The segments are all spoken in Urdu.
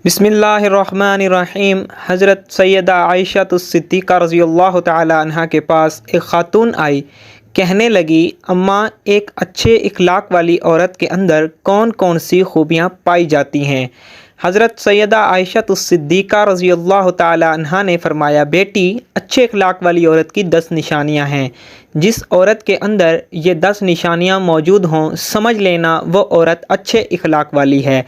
بسم اللہ الرحمن الرحیم۔ حضرت سیدہ عائشہ الصدیقہ رضی اللہ تعالی عنہا کے پاس ایک خاتون آئی، کہنے لگی اماں، ایک اچھے اخلاق والی عورت کے اندر کون کون سی خوبیاں پائی جاتی ہیں؟ حضرت سیدہ عائشہ الصدیقہ رضی اللہ تعالی عنہا نے فرمایا، بیٹی، اچھے اخلاق والی عورت کی 10 نشانیاں ہیں۔ جس عورت کے اندر یہ 10 نشانیاں موجود ہوں، سمجھ لینا وہ عورت اچھے اخلاق والی ہے،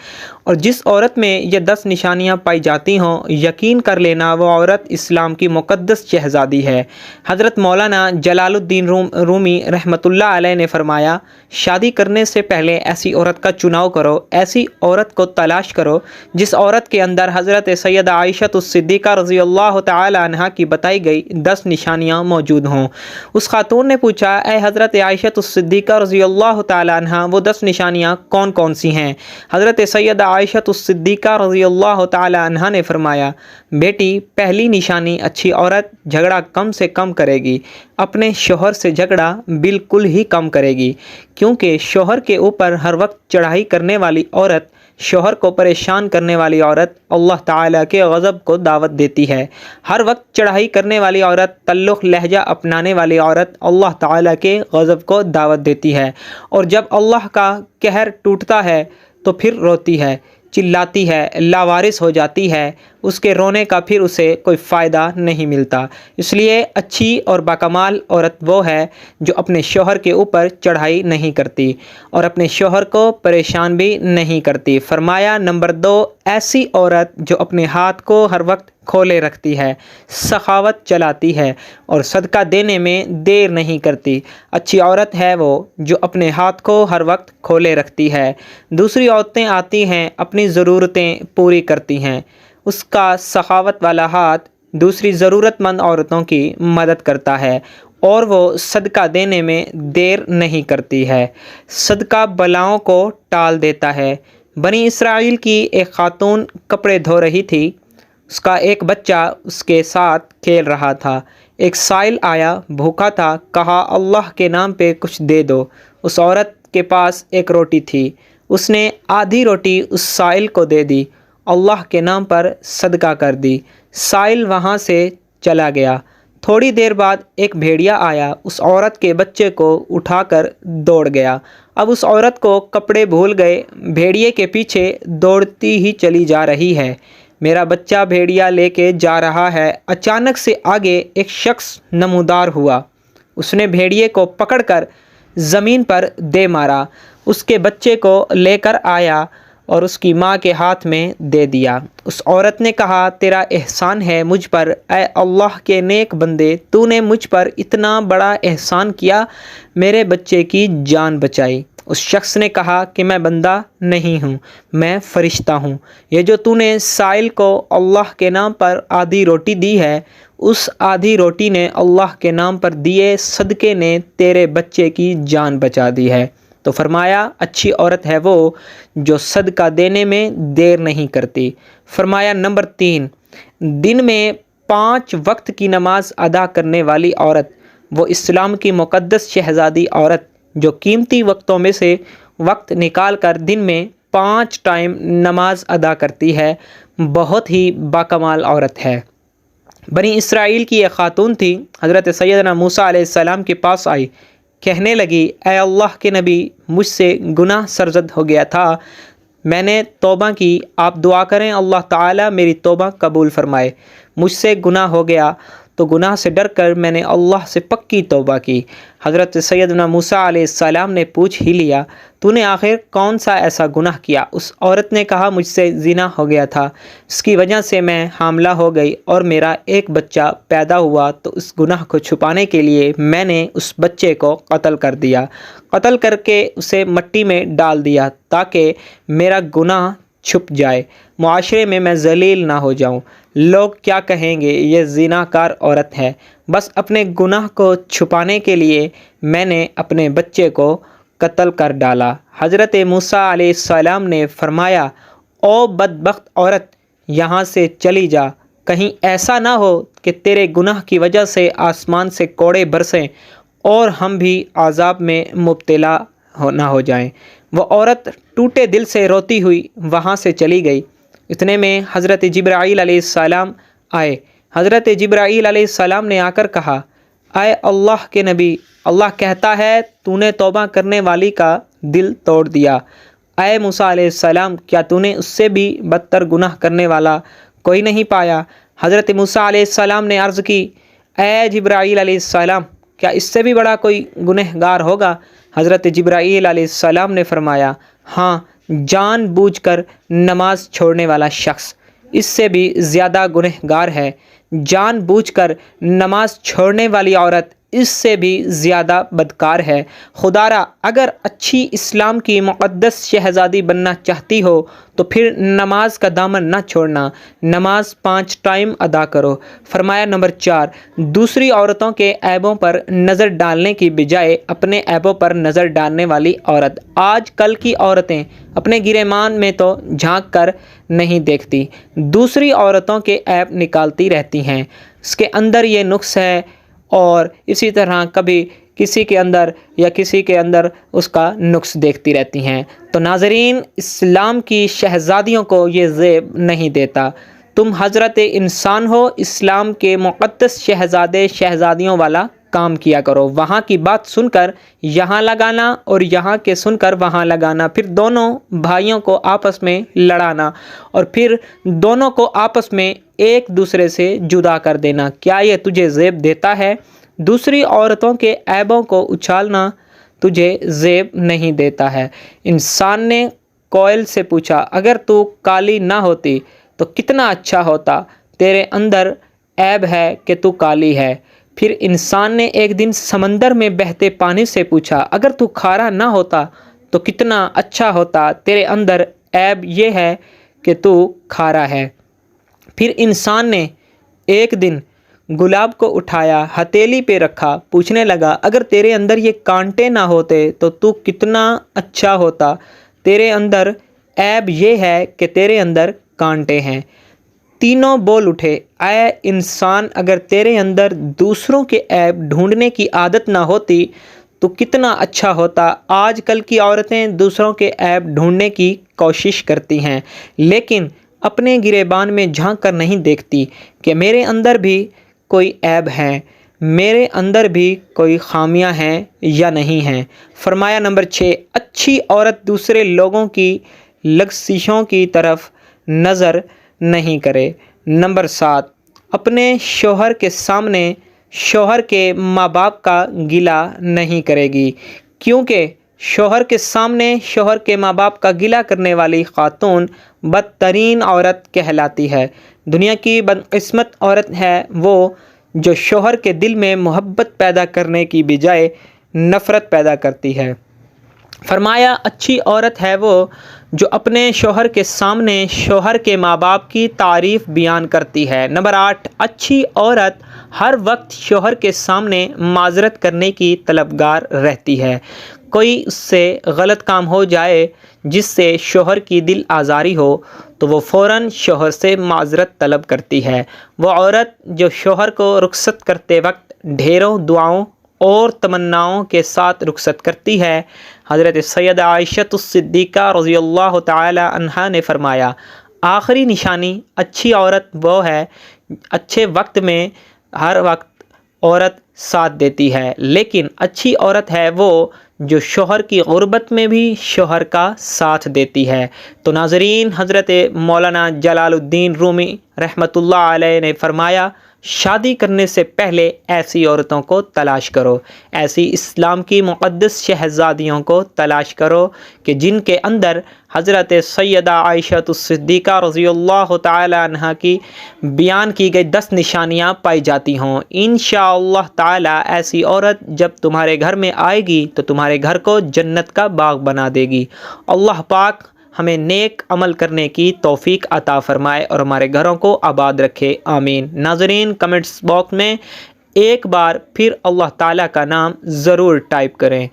اور جس عورت میں یہ 10 نشانیاں پائی جاتی ہوں، یقین کر لینا وہ عورت اسلام کی مقدس شہزادی ہے۔ حضرت مولانا جلال الدین رومی رحمۃ اللہ علیہ نے فرمایا، شادی کرنے سے پہلے ایسی عورت کا چناؤ کرو، ایسی عورت کو تلاش کرو جس عورت کے اندر حضرت سیدہ عائشہ الصدیقہ رضی اللہ تعالی عنہا کی بتائی گئی 10 نشانیاں موجود ہوں۔ اس خاتون نے پوچھا، اے حضرت عائشہ الصدیقہ رضی اللہ تعالی عنہا، وہ 10 نشانیاں کون کون سی ہیں؟ حضرت سیدہ عائشہ الصدیقہ رضی اللہ تعالی عنہا نے فرمایا، بیٹی، پہلی نشانی، اچھی عورت جھگڑا کم سے کم کرے گی، اپنے شوہر سے جھگڑا بالکل ہی کم کرے گی، کیونکہ شوہر کے اوپر ہر وقت چڑھائی کرنے والی عورت، شوہر کو پریشان کرنے والی عورت اللہ تعالیٰ کے غضب کو دعوت دیتی ہے۔ ہر وقت چڑھائی کرنے والی عورت، تلخ لہجہ اپنانے والی عورت اللہ تعالیٰ کے غضب کو دعوت دیتی ہے، اور جب اللہ کا قہر ٹوٹتا ہے تو پھر روتی ہے، چلاتی ہے، لاوارث ہو جاتی ہے، اس کے رونے کا پھر اسے کوئی فائدہ نہیں ملتا۔ اس لیے اچھی اور باکمال عورت وہ ہے جو اپنے شوہر کے اوپر چڑھائی نہیں کرتی اور اپنے شوہر کو پریشان بھی نہیں کرتی۔ فرمایا، نمبر 2، ایسی عورت جو اپنے ہاتھ کو ہر وقت کھولے رکھتی ہے، سخاوت چلاتی ہے اور صدقہ دینے میں دیر نہیں کرتی۔ اچھی عورت ہے وہ جو اپنے ہاتھ کو ہر وقت کھولے رکھتی ہے۔ دوسری عورتیں آتی ہیں، اپنی ضرورتیں پوری کرتی ہیں، اس کا سخاوت والا ہاتھ دوسری ضرورت مند عورتوں کی مدد کرتا ہے، اور وہ صدقہ دینے میں دیر نہیں کرتی ہے۔ صدقہ بلاؤں کو ٹال دیتا ہے۔ بنی اسرائیل کی ایک خاتون کپڑے دھو رہی تھی، اس کا ایک بچہ اس کے ساتھ کھیل رہا تھا۔ ایک سائل آیا، بھوکا تھا، کہا اللہ کے نام پہ کچھ دے دو۔ اس عورت کے پاس ایک روٹی تھی، اس نے آدھی روٹی اس سائل کو دے دی، اللہ کے نام پر صدقہ کر دی۔ سائل وہاں سے چلا گیا۔ تھوڑی دیر بعد ایک بھیڑیا آیا، اس عورت کے بچے کو اٹھا کر دوڑ گیا۔ اب اس عورت کو کپڑے بھول گئے، بھیڑیے کے پیچھے دوڑتی ہی چلی جا رہی ہے۔ میرا بچہ بھیڑیا لے کے جا رہا ہے۔ اچانک سے آگے ایک شخص نمودار ہوا، اس نے بھیڑیے کو پکڑ کر زمین پر دے مارا، اس کے بچے کو لے کر آیا اور اس کی ماں کے ہاتھ میں دے دیا۔ اس عورت نے کہا، تیرا احسان ہے مجھ پر، اے اللہ کے نیک بندے، تو نے مجھ پر اتنا بڑا احسان کیا، میرے بچے کی جان بچائی۔ اس شخص نے کہا کہ میں بندہ نہیں ہوں، میں فرشتہ ہوں۔ یہ جو تو نے سائل کو اللہ کے نام پر آدھی روٹی دی ہے، اس آدھی روٹی نے اللہ کے نام پر دیے صدقے نے تیرے بچے کی جان بچا دی ہے۔ تو فرمایا، اچھی عورت ہے وہ جو صدقہ دینے میں دیر نہیں کرتی۔ فرمایا، نمبر 3، دن میں 5 وقت کی نماز ادا کرنے والی عورت، وہ اسلام کی مقدس شہزادی عورت جو قیمتی وقتوں میں سے وقت نکال کر دن میں 5 ٹائم نماز ادا کرتی ہے، بہت ہی باکمال عورت ہے۔ بنی اسرائیل کی ایک خاتون تھی، حضرت سیدنا موسیٰ علیہ السلام کے پاس آئی، کہنے لگی، اے اللہ کے نبی، مجھ سے گناہ سرزد ہو گیا تھا، میں نے توبہ کی، آپ دعا کریں اللہ تعالیٰ میری توبہ قبول فرمائے۔ مجھ سے گناہ ہو گیا تو گناہ سے ڈر کر میں نے اللہ سے پکی توبہ کی۔ حضرت سیدنا موسیٰ علیہ السلام نے پوچھ ہی لیا، تو نے آخر کون سا ایسا گناہ کیا؟ اس عورت نے کہا، مجھ سے زنا ہو گیا تھا، اس کی وجہ سے میں حاملہ ہو گئی اور میرا ایک بچہ پیدا ہوا، تو اس گناہ کو چھپانے کے لیے میں نے اس بچے کو قتل کر دیا، قتل کر کے اسے مٹی میں ڈال دیا تاکہ میرا گناہ چھپ جائے، معاشرے میں میں ذلیل نہ ہو جاؤں، لوگ کیا کہیں گے، یہ زنا کار عورت ہے۔ بس اپنے گناہ کو چھپانے کے لیے میں نے اپنے بچے کو قتل کر ڈالا۔ حضرت موسیٰ علیہ السلام نے فرمایا، او بدبخت عورت، یہاں سے چلی جا، کہیں ایسا نہ ہو کہ تیرے گناہ کی وجہ سے آسمان سے کوڑے برسیں اور ہم بھی عذاب میں مبتلا نہ ہو جائیں۔ وہ عورت ٹوٹے دل سے روتی ہوئی وہاں سے چلی گئی۔ اتنے میں حضرت جبرائیل علیہ السلام آئے۔ حضرت جبرائیل علیہ السلام نے آ کر کہا، اے اللہ کے نبی، اللہ کہتا ہے تو نے توبہ کرنے والی کا دل توڑ دیا۔ اے موسیٰ علیہ السلام، کیا تو نے اس سے بھی بدتر گناہ کرنے والا کوئی نہیں پایا؟ حضرت موسیٰ علیہ السلام نے عرض کی، اے جبرائیل علیہ السلام، کیا اس سے بھی بڑا کوئی گنہگار ہوگا؟ حضرت جبرائیل علیہ السلام نے فرمایا، ہاں، جان بوجھ کر نماز چھوڑنے والا شخص اس سے بھی زیادہ گنہگار ہے۔ جان بوجھ کر نماز چھوڑنے والی عورت اس سے بھی زیادہ بدکار ہے۔ خدا را اگر اچھی اسلام کی مقدس شہزادی بننا چاہتی ہو تو پھر نماز کا دامن نہ چھوڑنا، نماز 5 ٹائم ادا کرو۔ فرمایا نمبر 4، دوسری عورتوں کے عیبوں پر نظر ڈالنے کی بجائے اپنے عیبوں پر نظر ڈالنے والی عورت۔ آج کل کی عورتیں اپنے گریبان میں تو جھانک کر نہیں دیکھتی، دوسری عورتوں کے عیب نکالتی رہتی ہیں، اس کے اندر یہ نقص ہے، اور اسی طرح کبھی کسی کے اندر یا کسی کے اندر اس کا نقص دیکھتی رہتی ہیں۔ تو ناظرین، اسلام کی شہزادیوں کو یہ زیب نہیں دیتا۔ تم حضرت انسان ہو، اسلام کے مقدس شہزادے شہزادیوں والا کام کیا کرو، وہاں کی بات سن کر یہاں لگانا اور یہاں کے سن کر وہاں لگانا، پھر دونوں بھائیوں کو آپس میں لڑانا اور پھر دونوں کو آپس میں ایک دوسرے سے جدا کر دینا، کیا یہ تجھے زیب دیتا ہے؟ دوسری عورتوں کے عیبوں کو اچھالنا تجھے زیب نہیں دیتا ہے۔ انسان نے کوئل سے پوچھا، اگر تو کالی نہ ہوتی تو کتنا اچھا ہوتا، تیرے اندر عیب ہے کہ تو کالی ہے۔ پھر انسان نے ایک دن سمندر میں بہتے پانی سے پوچھا، اگر تو کھارا نہ ہوتا تو کتنا اچھا ہوتا، تیرے اندر عیب یہ ہے کہ تو کھارا ہے۔ پھر انسان نے ایک دن گلاب کو اٹھایا، ہتھیلی پہ رکھا، پوچھنے لگا، اگر تیرے اندر یہ کانٹے نہ ہوتے تو تو کتنا اچھا ہوتا، تیرے اندر عیب یہ ہے کہ تیرے اندر کانٹے ہیں۔ تینوں بول اٹھے، اے انسان، اگر تیرے اندر دوسروں کے عیب ڈھونڈنے کی عادت نہ ہوتی تو کتنا اچھا ہوتا۔ آج کل کی عورتیں دوسروں کے عیب ڈھونڈنے کی کوشش کرتی ہیں، لیکن اپنے گریبان میں جھانک کر نہیں دیکھتی کہ میرے اندر بھی کوئی عیب ہے، میرے اندر بھی کوئی خامیاں ہیں یا نہیں ہیں۔ فرمایا نمبر 6، اچھی عورت دوسرے لوگوں کی لغزشوں کی طرف نظر نہیں کرے۔ نمبر 7، اپنے شوہر کے سامنے شوہر کے ماں باپ کا گلہ نہیں کرے گی، کیونکہ شوہر کے سامنے شوہر کے ماں باپ کا گلہ کرنے والی خاتون بدترین عورت کہلاتی ہے۔ دنیا کی بدقسمت عورت ہے وہ جو شوہر کے دل میں محبت پیدا کرنے کی بجائے نفرت پیدا کرتی ہے۔ فرمایا اچھی عورت ہے وہ جو اپنے شوہر کے سامنے شوہر کے ماں باپ کی تعریف بیان کرتی ہے۔ نمبر 8، اچھی عورت ہر وقت شوہر کے سامنے معذرت کرنے کی طلبگار رہتی ہے۔ کوئی اس سے غلط کام ہو جائے جس سے شوہر کی دل آزاری ہو تو وہ فوراً شوہر سے معذرت طلب کرتی ہے۔ وہ عورت جو شوہر کو رخصت کرتے وقت ڈھیروں دعاؤں اور تمناؤں کے ساتھ رخصت کرتی ہے، حضرت سیدہ عائشہ صدیقہ رضی اللہ تعالی عنہا نے فرمایا، آخری نشانی اچھی عورت وہ ہے، اچھے وقت میں ہر وقت عورت ساتھ دیتی ہے، لیکن اچھی عورت ہے وہ جو شوہر کی غربت میں بھی شوہر کا ساتھ دیتی ہے۔ تو ناظرین، حضرت مولانا جلال الدین رومی رحمۃ اللہ علیہ نے فرمایا، شادی کرنے سے پہلے ایسی عورتوں کو تلاش کرو، ایسی اسلام کی مقدس شہزادیوں کو تلاش کرو کہ جن کے اندر حضرت سیدہ عائشہ صدیقہ رضی اللہ تعالی عنہا کی بیان کی گئی 10 نشانیاں پائی جاتی ہوں۔ انشاءاللہ تعالی ایسی عورت جب تمہارے گھر میں آئے گی تو تمہارے گھر کو جنت کا باغ بنا دے گی۔ اللہ پاک ہمیں نیک عمل کرنے کی توفیق عطا فرمائے اور ہمارے گھروں کو آباد رکھے، آمین۔ ناظرین، کمنٹس باکس میں ایک بار پھر اللہ تعالیٰ کا نام ضرور ٹائپ کریں۔